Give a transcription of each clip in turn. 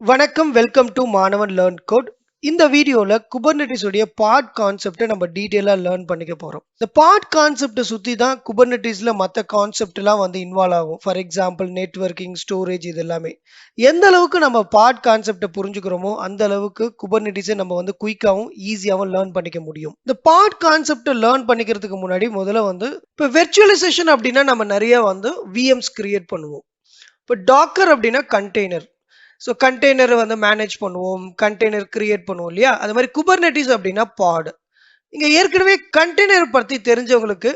வணக்கம் welcome to மாணவன் learn code. இந்த வீடியோல குபர்நெட்டிஸ் உடைய பார்ட் கான்செப்டை நம்ம டீடைலா லேர்ன் பண்ணிக்க போறோம். இந்த பார்ட் கான்செப்டை சுத்தி தான் குபர்நெட்டிஸ்ல மற்ற கான்செப்ட் எல்லாம் வந்து இன்வால்வ் ஆகும். ஃபார் எக்ஸாம்பிள் நெட்வொர்க்கிங், ஸ்டோரேஜ், இது எல்லாமே எந்த அளவுக்கு நம்ம பார்ட் கான்செப்டை புரிஞ்சுக்கிறோமோ அந்த அளவுக்கு குபர்நெட்டிஸை நம்ம வந்து குயிக்காகவும் ஈஸியாகவும் லேர்ன் பண்ணிக்க முடியும். இந்த பார்ட் கான்செப்டை லேர்ன் பண்ணிக்கிறதுக்கு முன்னாடி முதல்ல வந்து இப்போ வெர்ச்சுவலைசேஷன் அப்படின்னா நம்ம நிறைய வந்து விஎம்ஸ் கிரியேட் பண்ணுவோம். இப்போ டாக்கர் அப்படின்னா கண்டெய்னர். ஸோ கண்டெய்னர் வந்து மேனேஜ் பண்ணுவோம், கண்டெய்னர் கிரியேட் பண்ணுவோம் இல்லையா? அது மாதிரி குபர்நெட்டிஸ் அப்படின்னா பாட். இங்க ஏற்கனவே கண்டெய்னர் பத்தி தெரிஞ்சவங்களுக்கு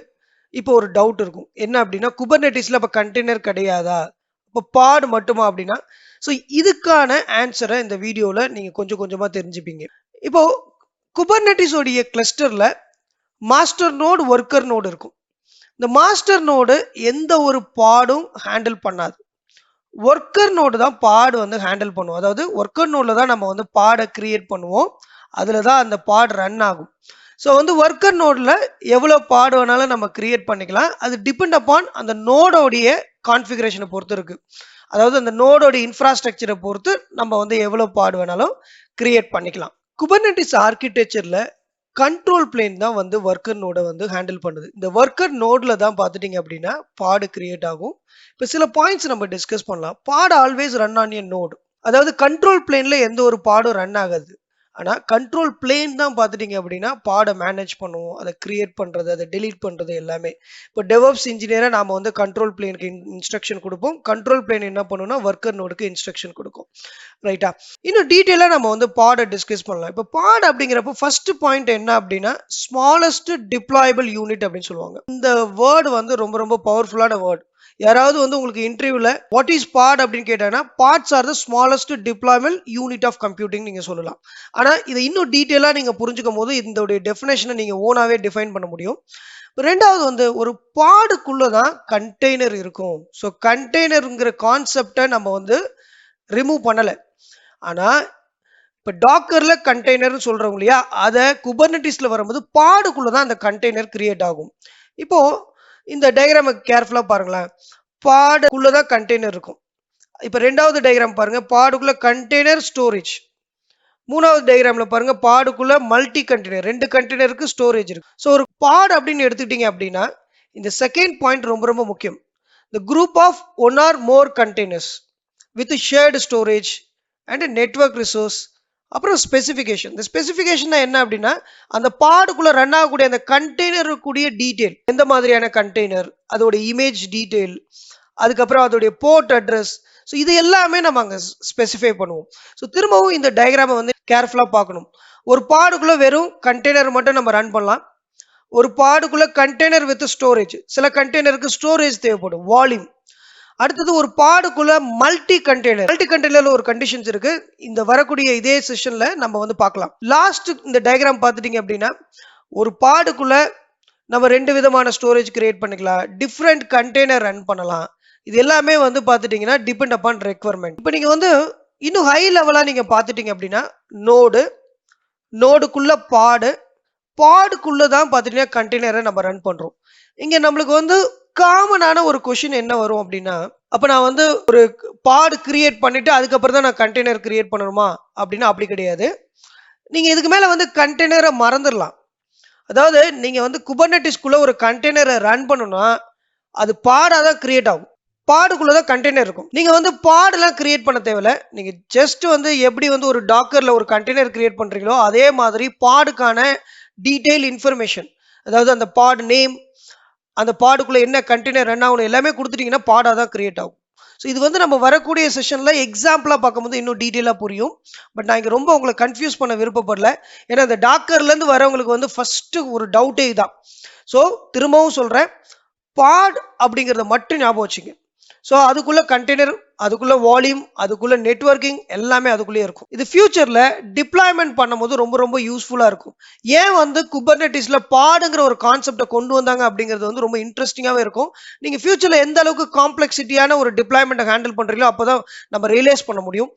இப்போ ஒரு டவுட் இருக்கும். என்ன அப்படின்னா குபர்நெட்டிஸ்ல அப்ப கண்டெய்னர் கிடையாதா, இப்போ பாட் மட்டுமா அப்படின்னா, ஸோ இதுக்கான ஆன்சரை இந்த வீடியோல நீங்க கொஞ்சம் கொஞ்சமா தெரிஞ்சுப்பீங்க. இப்போ குபர்நெட்டிஸ் உடைய கிளஸ்டர்ல மாஸ்டர் நோடு, ஒர்க்கர் நோடு இருக்கும். இந்த மாஸ்டர் நோடு எந்த ஒரு பாடும் ஹேண்டில் பண்ணாது. ஒர்க்கர் நோடு தான் பாட் வந்து ஹேண்டில் பண்ணுவோம். அதாவது ஒர்க்கர் நோட்ல தான் நம்ம வந்து பாடை கிரியேட் பண்ணுவோம். அதுல தான் அந்த பாட் ரன் ஆகும். ஸோ வந்து ஒர்க்கர் நோட்ல எவ்வளோ பாடு வேணாலும் நம்ம கிரியேட் பண்ணிக்கலாம். அது டிபெண்ட் அப்பான் அந்த நோடோடைய கான்ஃபிகரேஷனை பொறுத்து இருக்கு. அதாவது அந்த நோடோட இன்ஃப்ராஸ்ட்ரக்சரை பொறுத்து நம்ம வந்து எவ்வளோ பாடு வேணாலும் கிரியேட் பண்ணிக்கலாம். குபர்நெட்டிஸ் ஆர்கிடெக்சர்ல கண்ட்ரோல் பிளேன் தான் வந்து ஒர்க்கர் நோடை வந்து ஹேண்டில் பண்ணுது. இந்த ஒர்க்கர் நோட்ல தான் பார்த்துட்டீங்க அப்படின்னா பாடு கிரியேட் ஆகும். இப்போ சில பாயிண்ட்ஸ் நம்ம டிஸ்கஸ் பண்ணலாம். பாடு always run on a node. அதாவது கண்ட்ரோல் பிளேன்ல எந்த ஒரு பாடும் ரன் ஆகாது. ஆனால் கண்ட்ரோல் பிளேன் தான் பார்த்துட்டீங்க அப்படின்னா பாடை மேனேஜ் பண்ணுவோம், அதை கிரியேட் பண்ணுறது, அதை டெலீட் பண்ணுறது எல்லாமே. இப்போ டெவப்ஸ் இன்ஜினியராக நாம் வந்து கண்ட்ரோல் பிளேனுக்கு இன்ஸ்ட்ரக்ஷன் கொடுப்போம். கண்ட்ரோல் பிளேன் என்ன பண்ணுன்னா ஒர்க்கர் நோடுக்கு இன்ஸ்ட்ரக்ஷன் கொடுக்கும். ரைட்டா? இன்னும் டீட்டெயிலாக நம்ம வந்து பாடை டிஸ்கஸ் பண்ணலாம். இப்போ பாட் அப்படிங்கிறப்போ ஃபர்ஸ்ட் பாயிண்ட் என்ன அப்படின்னா ஸ்மாலஸ்ட் டிப்ளாயபிள் யூனிட் அப்படின்னு சொல்லுவாங்க. இந்த வேர்டு வந்து ரொம்ப ரொம்ப பவர்ஃபுல்லான வேர்டு. யாராவது வந்து உங்களுக்கு இன்டர்வியூல வாட் இஸ் பாட் அப்படின்னு கேட்டாங்கன்னா pods are the smallest deployable unit of computing நீங்க சொல்லலாம். ஆனா இதை இன்னும் டீட்டெயிலா நீங்க புரிஞ்சுக்கும் போது இதோடைய டெஃபினேஷனை நீங்க ஓனாவே டிஃபைன் பண்ண முடியும். ரெண்டாவது வந்து ஒரு பாடுக்குள்ளதான் கண்டெய்னர் இருக்கும். ஸோ கண்டெய்னருங்கிற கான்செப்டை நம்ம வந்து ரிமூவ் பண்ணல. ஆனா இப்ப டாக்கர்ல கண்டெய்னர் சொல்றோம் இல்லையா, அதை குபர்நெட்டிஸ்ல வரும்போது பாடுக்குள்ளதான் அந்த கண்டெய்னர் கிரியேட் ஆகும். இப்போ இந்த டயக்ராம் கேர்ஃபுல்லா பாருங்களேன். பாடுக்குள்ளதான் கண்டெய்னர் இருக்கும். இப்ப ரெண்டாவது டயக்ராம் பாருங்க, பாடுக்குள்ள கண்டெய்னர் ஸ்டோரேஜ். மூணாவது டயக்ராம்ல பாருங்க, பாடுக்குள்ள மல்டி கண்டெய்னர், ரெண்டு கண்டெய்னருக்கு ஸ்டோரேஜ் இருக்கு. ஸோ ஒரு பாட் அப்படின்னு எடுத்துக்கிட்டீங்க அப்படின்னா இந்த செகண்ட் பாயிண்ட் ரொம்ப ரொம்ப முக்கியம். the group of one or more containers with shared storage and a network resource. அப்புறம் ஸ்பெசிஃபிகேஷன். இந்த ஸ்பெசிஃபிகேஷன் என்ன அப்படின்னா அந்த பாடுக்குள்ள ரன் ஆகக்கூடிய அந்த கண்டெய்னர் கூடிய டீடைல், எந்த மாதிரியான கண்டெய்னர், அதோட இமேஜ் டீடைல், அதுக்கப்புறம் அதோடைய போர்ட் அட்ரஸ். ஸோ இது எல்லாமே நம்ம அங்கே ஸ்பெசிஃபை பண்ணுவோம். ஸோ திரும்பவும் இந்த டயக்ராமை வந்து கேர்ஃபுல்லாக பார்க்கணும். ஒரு பாடுக்குள்ள வெறும் கண்டெய்னர் மட்டும் நம்ம ரன் பண்ணலாம். ஒரு பாடுக்குள்ள கண்டெய்னர் வித் ஸ்டோரேஜ், சில கண்டெய்னருக்கு ஸ்டோரேஜ் தேவைப்படும், வால்யூம். அடுத்தது ஒரு பாடுக்குள்ள மல்டி கண்டெய்னர்ல ஒரு கண்டிஷன்ஸ் இருக்கு. இந்த வரக்கூடிய இதே செஷன்ல நம்ம வந்து பார்க்கலாம். லாஸ்ட் இந்த டயக்ராம் பார்த்துட்டீங்க அப்படின்னா ஒரு பாடுக்குள்ள நம்ம ரெண்டு விதமான ஸ்டோரேஜ் கிரியேட் பண்ணிக்கலாம், டிஃப்ரெண்ட் கண்டெய்னர் ரன் பண்ணலாம். இது எல்லாமே வந்து பார்த்துட்டீங்கன்னா டிபெண்ட் அப்பான் ரெக்வயர்மெண்ட். இப்போ நீங்க வந்து இன்னும் ஹை லெவலா நீங்க பார்த்துட்டீங்க அப்படின்னா நோடுக்குள்ள பாடுக்குள்ளதான் பார்த்துட்டீங்கன்னா கண்டெய்னரை நம்ம ரன் பண்றோம். இங்க நம்மளுக்கு வந்து காமனான ஒரு கொஸ்டின் என்ன வரும் அப்படின்னா, அப்ப நான் வந்து ஒரு பாடு கிரியேட் பண்ணிட்டு அதுக்கப்புறம் தான் நான் கண்டெய்னர் கிரியேட் பண்ணணுமா அப்படின்னா அப்படி கிடையாது. நீங்க இதுக்கு மேல வந்து கண்டெய்னரை மறந்துடலாம். அதாவது நீங்க வந்து குபர்நெட்டிஸ்குள்ள ஒரு கண்டெய்னரை ரன் பண்ணணும்னா அது பாடாதான் கிரியேட் ஆகும். பாடுக்குள்ளதான் கண்டெய்னர் இருக்கும். நீங்க வந்து பாடெல்லாம் கிரியேட் பண்ண தேவையில்ல. நீங்க ஜஸ்ட் வந்து எப்படி வந்து ஒரு டாக்கர்ல ஒரு கண்டெய்னர் கிரியேட் பண்றீங்களோ அதே மாதிரி பாடுக்கான டீடைல் இன்ஃபர்மேஷன், அதாவது அந்த பாட் நேம், அந்த பாடுக்குள்ள என்ன கண்டெய்னர் ரன் ஆகணும் எல்லாமே கொடுத்துட்டீங்கன்னா பாடாதான் கிரியேட் ஆகும். ஸோ இது வந்து நம்ம வரக்கூடிய செஷன்ல எக்ஸாம்பிளா பார்க்கும்போது இன்னும் டீட்டெயிலா புரியும். பட் நான் இங்க ரொம்ப உங்களை கன்ஃபியூஸ் பண்ண விருப்பப்படல. ஏன்னா இந்த டாக்கர்ல இருந்து வரவங்களுக்கு வந்து ஃபர்ஸ்ட் ஒரு டவுட்டே தான். ஸோ திரும்பவும் சொல்றேன், பாட் அப்படிங்கிறத மட்டும் ஞாபகம் வச்சுங்க. ஸோ அதுக்குள்ள கண்டெய்னர், அதுக்குள்ள வால்யூம், அதுக்குள்ள நெட்வொர்க்கிங் எல்லாமே அதுக்குள்ளேயே இருக்கும். இது ஃபியூச்சர்ல டிப்ளாய்மெண்ட் பண்ணும்போது ரொம்ப ரொம்ப யூஸ்ஃபுல்லா இருக்கும். ஏன் வந்து குபர்நெட்டிஸ்ல பாடுங்கிற ஒரு கான்செப்டை கொண்டு வந்தாங்க அப்படிங்கிறது வந்து ரொம்ப இன்ட்ரெஸ்டிங்காவே இருக்கும். நீங்க ஃபியூச்சர்ல எந்த அளவுக்கு காம்ப்ளெக்சிட்டியான ஒரு டிப்ளாய்மெண்ட்டை ஹேண்டில் பண்றீங்களோ அப்போதான் நம்ம ரியலைஸ் பண்ண முடியும்.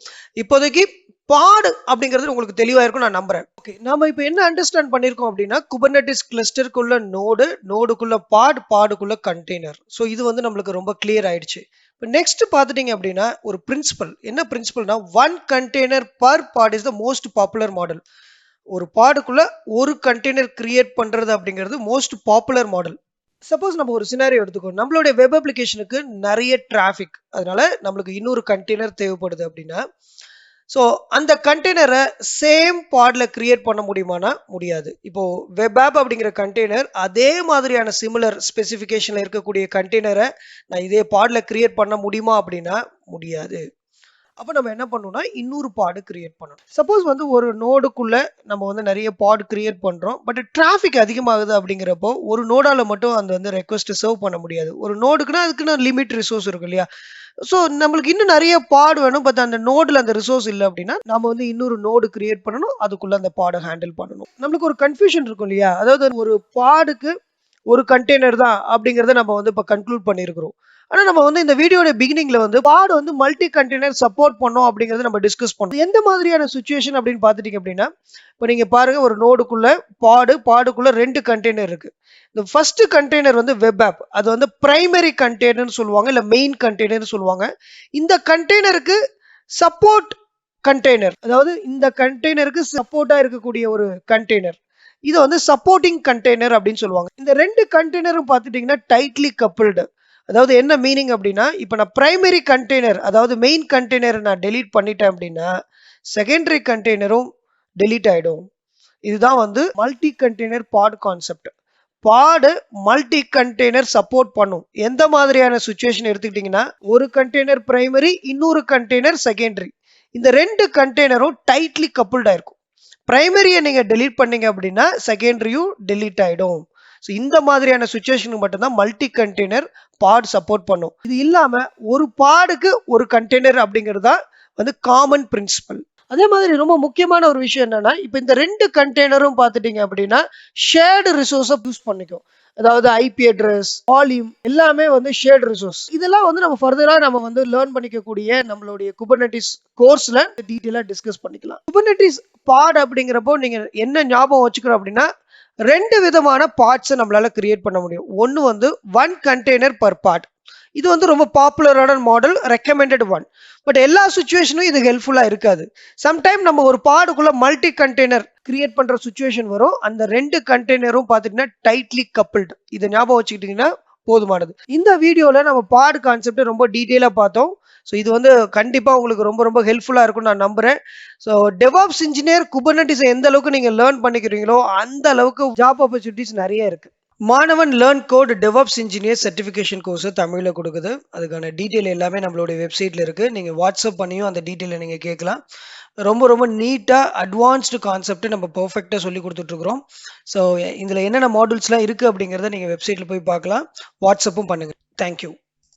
இப்போதைக்கு பாடு அப்படிங்கிறது உங்களுக்கு தெளிவா இருக்கும் நான் நம்புறேன். ஓகே, நாம இப்போ என்ன அண்டர்ஸ்டாண்ட் பண்ணியிருக்கோம் அப்படின்னா குபர்நெட்டிஸ் கிளஸ்டருக்குள்ள நோடுக்குள்ள பாடுக்குள்ள கண்டெய்னர். ஸோ இது வந்து நம்மளுக்கு ரொம்ப கிளியர் ஆயிடுச்சு. இப்போ நெக்ஸ்ட் பார்த்துட்டீங்க அப்படின்னா ஒரு பிரின்சிபல். என்ன பிரின்சிபல்னா one container per pod is the most popular model. ஒரு பாடுக்குள்ள ஒரு கண்டெய்னர் கிரியேட் பண்றது அப்படிங்கிறது மோஸ்ட் பாப்புலர் மாடல். சப்போஸ் நம்ம ஒரு சினாரியோ எடுத்துக்கோ, நம்மளுடைய வெப் அப்ளிகேஷனுக்கு நிறைய டிராஃபிக், அதனால நம்மளுக்கு இன்னொரு கண்டெய்னர் தேவைப்படுது அப்படின்னா, ஸோ அந்த கண்டெய்னரை சேம் பாட்ல கிரியேட் பண்ண முடியுமானா முடியாது. இப்போ வெப் ஆப் அப்படிங்கிற கண்டெய்னர் அதே மாதிரியான சிமிலர் ஸ்பெசிஃபிகேஷன்ல இருக்கக்கூடிய கண்டெய்னரை நான் இதே பாட்ல கிரியேட் பண்ண முடியுமா அப்படின்னா முடியாது. அப்போ நம்ம என்ன பண்ணணும்னா இன்னொரு பாடு கிரியேட் பண்ணணும். சப்போஸ் வந்து ஒரு நோடுக்குள்ள நம்ம வந்து நிறைய பாட் கிரியேட் பண்றோம், பட் டிராஃபிக் அதிகமாகுது அப்படிங்கிறப்போ ஒரு நோடால மட்டும் அந்த வந்து ரெக்வஸ்ட் சர்வ் பண்ண முடியாது. ஒரு நோடுக்குன்னா அதுக்குன்னு லிமிட் ரிசோர்ஸ் இருக்கும் இல்லையா? ஸோ நம்மளுக்கு இன்னும் நிறைய பாட் வேணும், பட் அந்த நோடுல அந்த ரிசோர்ஸ் இல்லை அப்படின்னா நம்ம வந்து இன்னொரு நோடு கிரியேட் பண்ணணும், அதுக்குள்ள அந்த பாடை ஹேண்டில் பண்ணணும். நம்மளுக்கு ஒரு கன்ஃபியூஷன் இருக்கும் இல்லையா? அதாவது ஒரு பாடுக்கு ஒரு கண்டெய்னர் தான் அப்படிங்கறத நம்ம வந்து இப்ப கன்க்ளூட் பண்ணியிருக்கிறோம். ஆனா நம்ம வந்து இந்த வீடியோட பிகினிங்ல வந்து பாட் வந்து மல்டி கண்டெய்னர் சப்போர்ட் பண்ணோம் அப்படிங்கறத நம்ம டிஸ்கஸ் பண்ணோம். எந்த மாதிரியான சுச்சுவேஷன் அப்படின்னு பாத்துட்டீங்க அப்படின்னா, இப்ப நீங்க பாருங்க ஒரு நோடுக்குள்ள பாடுக்குள்ள 2 கண்டெய்னர் இருக்கு. இந்த ஃபர்ஸ்ட் கண்டெய்னர் வந்து வெப் ஆப். அது வந்து பிரைமரி கண்டெய்னர்னு சொல்லுவாங்க, இல்ல மெயின் கண்டெய்னர்னு சொல்லுவாங்க. இந்த கண்டெய்னருக்கு சப்போர்ட் கண்டெய்னர், அதாவது இந்த கண்டெய்னருக்கு சப்போர்ட்டா இருக்கக்கூடிய ஒரு கண்டெய்னர். இது வந்து சப்போர்ட்டிங் கண்டெய்னர் அப்படின்னு சொல்லுவாங்க. இந்த 2 கண்டெய்னரும் பார்த்துட்டீங்கன்னா டைட்லி கப்பிள்டு. அதாவது என்ன மீனிங் அப்படின்னா, இப்போ நான் பிரைமரி கண்டெய்னர் அதாவது மெயின் கண்டெய்னரை நான் டெலீட் பண்ணிட்டேன் அப்படின்னா செகண்டரி கண்டெய்னரும் டெலீட் ஆயிடும். இதுதான் வந்து மல்டி கண்டெய்னர் பாட் கான்செப்ட். பாடு மல்டி கண்டெய்னர் சப்போர்ட் பண்ணும். எந்த மாதிரியான சுச்சுவேஷன் எடுத்துக்கிட்டீங்கன்னா, ஒரு கண்டெய்னர் பிரைமரி, இன்னொரு கண்டெய்னர் செகண்டரி. இந்த 2 கண்டெய்னரும் டைட்லி கப்பிள்டா இருக்கும். பிரைமரியை நீங்க டெலீட் பண்ணீங்க அப்படின்னா செகண்டரியும் டெலீட் ஆயிடும். ஸோ இந்த மாதிரியான சுச்சுவேஷனுக்கு மட்டும்தான் மல்டி கண்டெய்னர் பாட் சப்போர்ட் பண்ணும். இது இல்லாம ஒரு பாடுக்கு ஒரு கண்டெய்னர் அப்படிங்கிறது தான் வந்து காமன் பிரின்சிபல். அதே மாதிரி ரொம்ப முக்கியமான ஒரு விஷயம் என்னன்னா, இப்போ இந்த 2 கண்டெய்னரும் பார்த்துட்டீங்க அப்படின்னா ஷேர்டு ரிசோர்ஸை யூஸ் பண்ணிக்கும். அதாவது ஐபி அட்ரஸ், வால்யூம் எல்லாமே வந்து ஷேர்டு ரிசோர்ஸ். இதெல்லாம் வந்து நம்ம ஃபர்தரா நம்ம வந்து லேர்ன் பண்ணிக்கக்கூடிய நம்மளுடைய குபர்நெட்டிஸ் கோர்ஸ்ல டீட்டெயிலா டிஸ்கஸ் பண்ணிக்கலாம். குபர்நெட்டிஸ் பாட் அப்படிங்கிறப்போ நீங்க என்ன ஞாபகம் வச்சுக்கிறோம் அப்படின்னா 2 விதமான பார்ட்ஸை நம்மளால கிரியேட் பண்ண முடியும். ஒன்னு வந்து ஒன் கண்டெய்னர் பர் பார்ட். இது வந்து ரொம்ப பாப்புலரான மாடல், ரெக்கமெண்டட் ஒன். பட் எல்லா சுச்சுவேஷனும் இது ஹெல்ப்ஃபுல்லா இருக்காது. சம்டைம் நம்ம ஒரு பாடுக்குள்ள மல்டி கண்டெய்னர் கிரியேட் பண்ற சுச்சுவேஷன் வரும். அந்த 2 கண்டெய்னரும் பார்த்துட்டீங்கன்னா டைட்லி கப்பிள்டு. இதை ஞாபகம் வச்சுக்கிட்டீங்கன்னா போதுமானது. இந்த வீடியோல நம்ம பாடு கான்செப்ட் ரொம்ப டீட்டெயிலா பார்த்தோம். ஸோ இது வந்து கண்டிப்பா உங்களுக்கு ரொம்ப ரொம்ப ஹெல்ப்ஃபுல்லா இருக்கும்னு நான் நம்புறேன். ஸோ டெவாப்ஸ் இன்ஜினியர் குபர்நெட்டிஸ் எந்த அளவுக்கு நீங்க லேர்ன் பண்ணிக்கிறீங்களோ அந்த அளவுக்கு ஜாப் ஆப்பர்ச்சுனிட்டிஸ் நிறைய இருக்கு. Maanavan learn code DevOps engineer certification course தமிழில் கொடுக்குது. அதுக்கான டீட்டெயில் எல்லாமே நம்மளுடைய வெப்சைட்ல இருக்கு. நீங்க வாட்ஸ்அப் பண்ணியும் அந்த டீட்டெயிலை நீங்க கேட்கலாம். ரொம்ப ரொம்ப நீட்டா அட்வான்ஸ்டு கான்செப்ட் நம்ம பெர்ஃபெக்ட்டா சொல்லி கொடுத்துட்டு இருக்கிறோம். ஸோ இதுல என்னென்ன மாடல்ஸ்லாம் இருக்கு அப்படிங்கிறத நீங்க வெப்சைட்ல போய் பார்க்கலாம். வாட்ஸ்அப்பும் பண்ணுங்க. தேங்க்யூ.